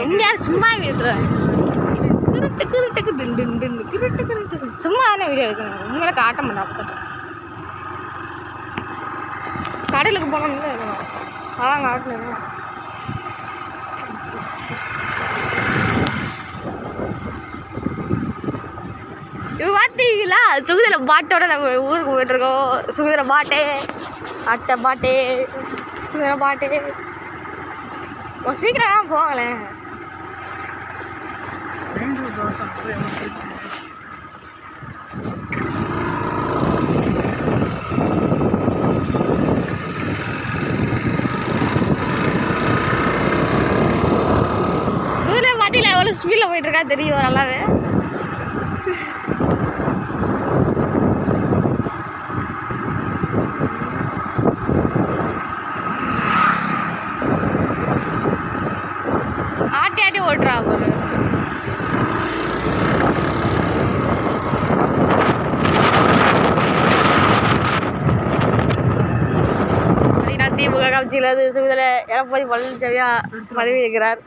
உண்மையாக சும்மா விடுறேன் சும்மா தானே வீடியோ எடுக்கணும் உண்மையில காட்ட மாட்டேன் கடலுக்கு போனோம்ல இருக்கணும் அதான் காட்டணும் இப்போ பார்த்தீங்களா சுகுதிர பாட்டோட நம்ம ஊருக்கு போயிட்டுருக்கோம் சுகுதிர பாட்டே அட்டை பாட்டே சுகுதிர பாட்டே சீக்கிரம் போங்களேன் சூரியன் பார்த்தீங்களா எவ்வளோ ஸ்பீடில் போயிட்டு இருக்கா தெரியும் நல்லாவே ஆட்டி ஆட்டி ஓட்டுறா ஒரு திமுக கட்சியில் சுகுதிர எடப்பாடி பழனிசாமியா பதவி இருக்கிறார்